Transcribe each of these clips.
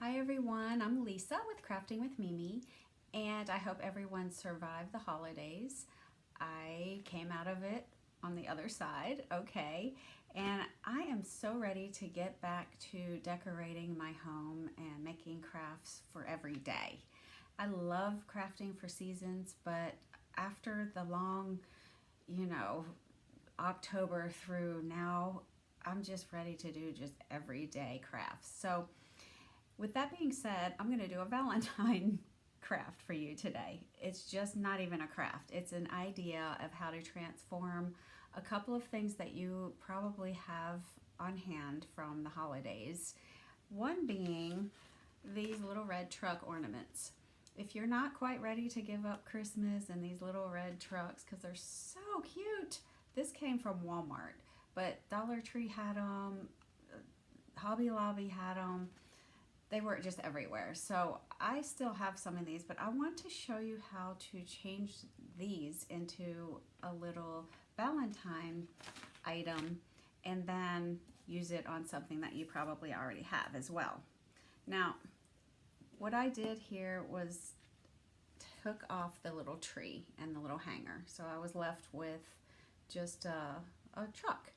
Hi everyone, I'm Lisa with Crafting with Mimi, and I hope everyone survived the holidays. I came out of it on the other side, okay, and I am so ready to get back to decorating my home and making crafts for every day. I love crafting for seasons, but after the long, October through now, I'm just ready to do just everyday crafts. So with that being said, I'm going to do a Valentine craft for you today. It's just not even a craft. It's an idea of how to transform a couple of things that you probably have on hand from the holidays. One being these little red truck ornaments. If you're not quite ready to give up Christmas and these little red trucks, because they're so cute. This came from Walmart, but Dollar Tree had them, Hobby Lobby had them. They were just everywhere. So I still have some of these, but I want to show you how to change these into a little Valentine item and then use it on something that you probably already have as well. Now, what I did here was took off the little tree and the little hanger. So I was left with just a truck.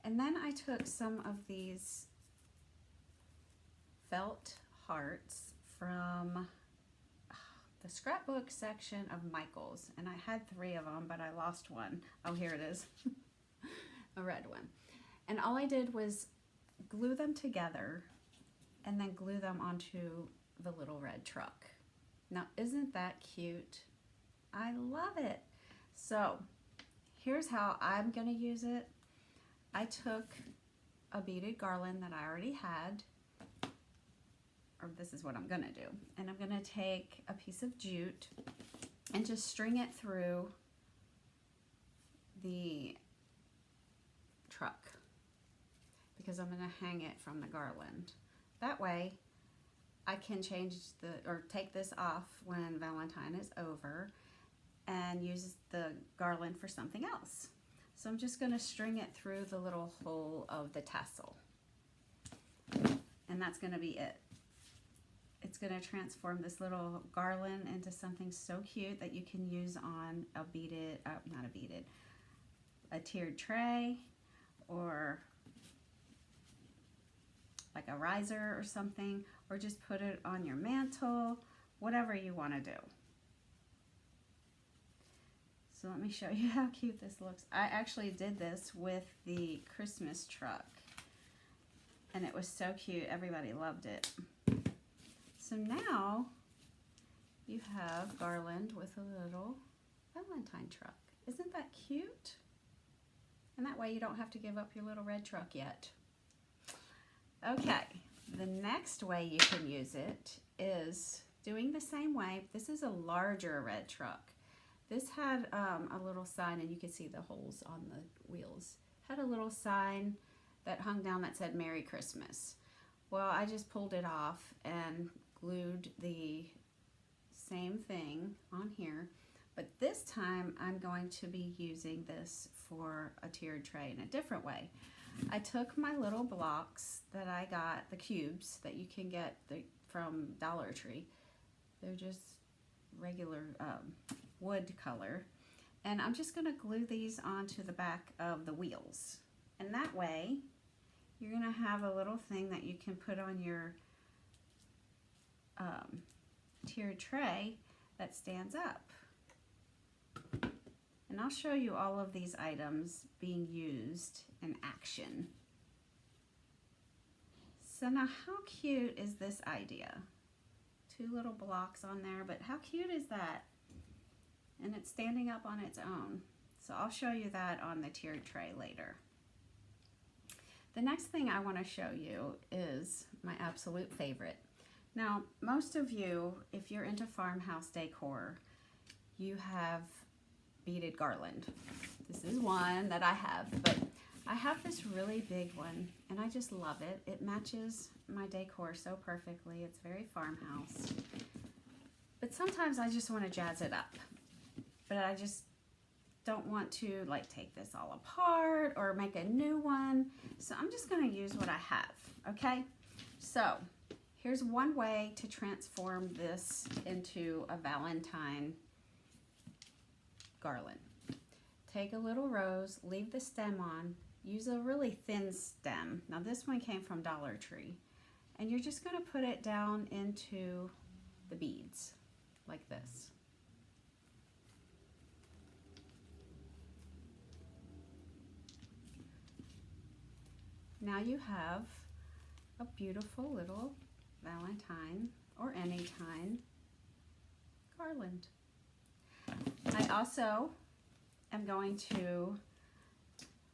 And then I took some of these felt hearts from the scrapbook section of Michael's, and I had 3 of them, but I lost one. Oh, here it is. A red one. And all I did was glue them together and then glue them onto the little red truck. Now, isn't that cute? I love it. So here's how I'm going to use it. I took a beaded garland that I already had, or this is what I'm gonna do. And I'm gonna take a piece of jute and just string it through the truck because I'm gonna hang it from the garland. That way I can take this off when Valentine is over and use the garland for something else. So I'm just gonna string it through the little hole of the tassel. And that's gonna be it. It's going to transform this little garland into something so cute that you can use on a a tiered tray, or like a riser or something, or just put it on your mantle, whatever you want to do. So let me show you how cute this looks. I actually did this with the Christmas truck, and it was so cute. Everybody loved it. So now you have garland with a little Valentine truck. Isn't that cute? And that way you don't have to give up your little red truck yet. Okay, the next way you can use it is doing the same way. This is a larger red truck. This had a little sign, and you can see the holes on the wheels. Had a little sign that hung down that said Merry Christmas. Well, I just pulled it off and glued the same thing on here, but this time I'm going to be using this for a tiered tray in a different way. I took my little blocks that I got, the cubes that you can get from Dollar Tree. They're just regular wood color, and I'm just going to glue these onto the back of the wheels, and that way you're going to have a little thing that you can put on your tiered tray that stands up. And I'll show you all of these items being used in action. So now, how cute is this idea? 2 little blocks on there, but how cute is that? And it's standing up on its own. So I'll show you that on the tiered tray later. The next thing I want to show you is my absolute favorite. Now, most of you, if you're into farmhouse decor, you have beaded garland. This is one that I have, but I have this really big one, and I just love it. It matches my decor so perfectly. It's very farmhouse. But sometimes I just want to jazz it up. But I just don't want to like take this all apart or make a new one. So I'm just going to use what I have, okay? So Here's one way to transform this into a Valentine garland. Take a little rose, leave the stem on, use a really thin stem. Now this one came from Dollar Tree. And you're just going to put it down into the beads like this. Now you have a beautiful little Valentine or anytime garland. I also am going to,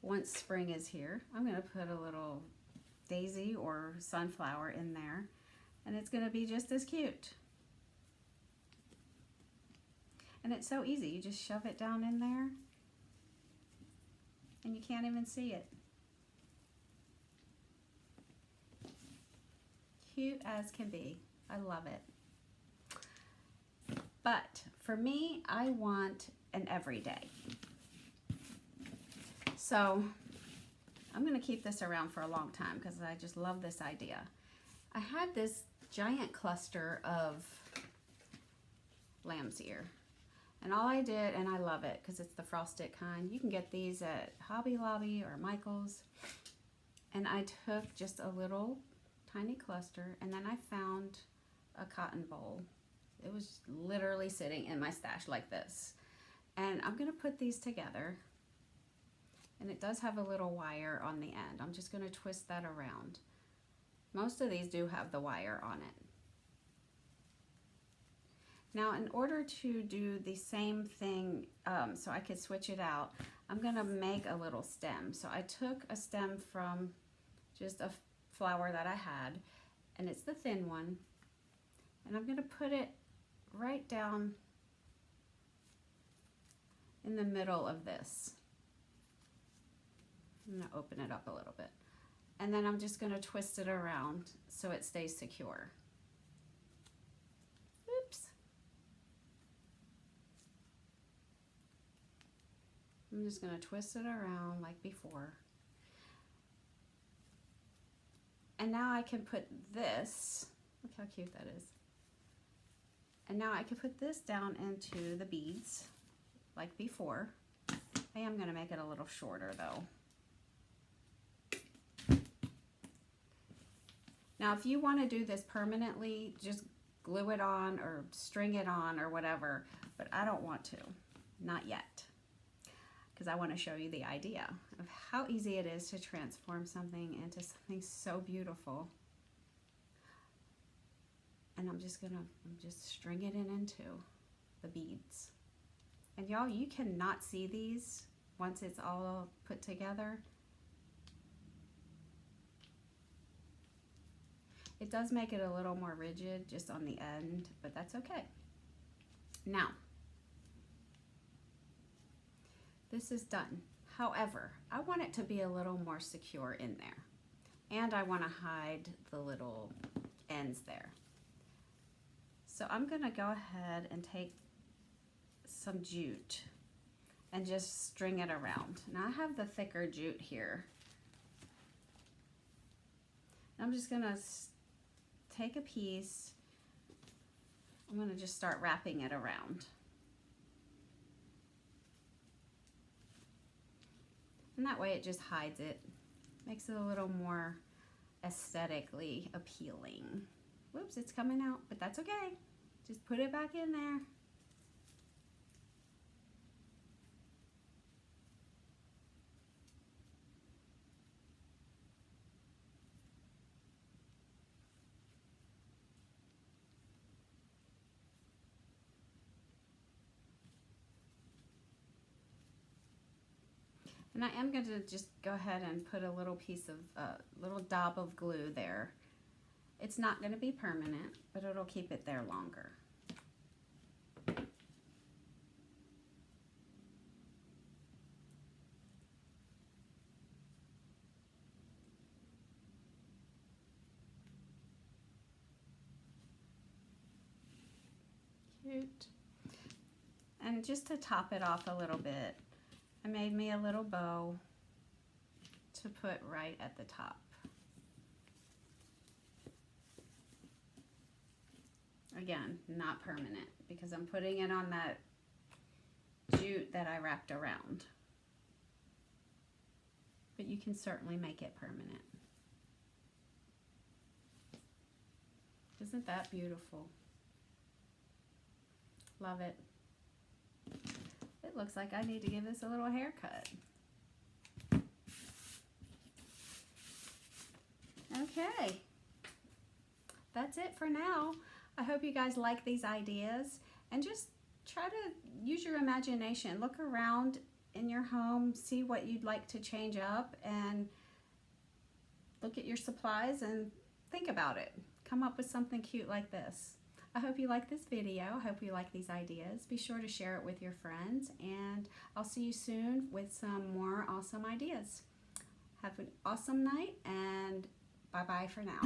once spring is here, I'm going to put a little daisy or sunflower in there, and it's going to be just as cute. And it's so easy. You just shove it down in there and you can't even see it. Cute as can be. I love it. But for me, I want an everyday. So I'm going to keep this around for a long time because I just love this idea. I had this giant cluster of lamb's ear. And all I did, and I love it because it's the frosted kind. You can get these at Hobby Lobby or Michael's. And I took just a little tiny cluster, and then I found a cotton bowl. It was literally sitting in my stash like this. And I'm going to put these together. And it does have a little wire on the end. I'm just going to twist that around. Most of these do have the wire on it. Now, in order to do the same thing, so I could switch it out, I'm going to make a little stem. So I took a stem from just a flower that I had, and it's the thin one, and I'm going to put it right down in the middle of this. I'm going to open it up a little bit, and then I'm just going to twist it around so it stays secure. Oops. I'm just going to twist it around like before. And now I can put this, look how cute that is. And now I can put this down into the beads like before. I am going to make it a little shorter though. Now if you want to do this permanently, just glue it on or string it on or whatever, but I don't want to, not yet. Because I want to show you the idea of how easy it is to transform something into something so beautiful. And I'm just string it into the beads. And y'all, you cannot see these once it's all put together. It does make it a little more rigid just on the end, but that's okay. Now, this is done. However, I want it to be a little more secure in there. And I want to hide the little ends there. So I'm going to go ahead and take some jute and just string it around. Now I have the thicker jute here. I'm just going to take a piece. I'm going to just start wrapping it around. And that way it just hides it. Makes it a little more aesthetically appealing. Whoops, it's coming out, but that's okay. Just put it back in there. And I am going to just go ahead and put a little piece of, little dab of glue there. It's not going to be permanent, but it'll keep it there longer. Cute. And just to top it off a little bit, I made me a little bow to put right at the top. Again, not permanent because I'm putting it on that jute that I wrapped around. But you can certainly make it permanent. Isn't that beautiful? Love it. It looks like I need to give this a little haircut. Okay. That's it for now. I hope you guys like these ideas and just try to use your imagination. Look around in your home, see what you'd like to change up, and look at your supplies and think about it. Come up with something cute like this. I hope you like this video. I hope you like these ideas. Be sure to share it with your friends, and I'll see you soon with some more awesome ideas. Have an awesome night, and bye-bye for now.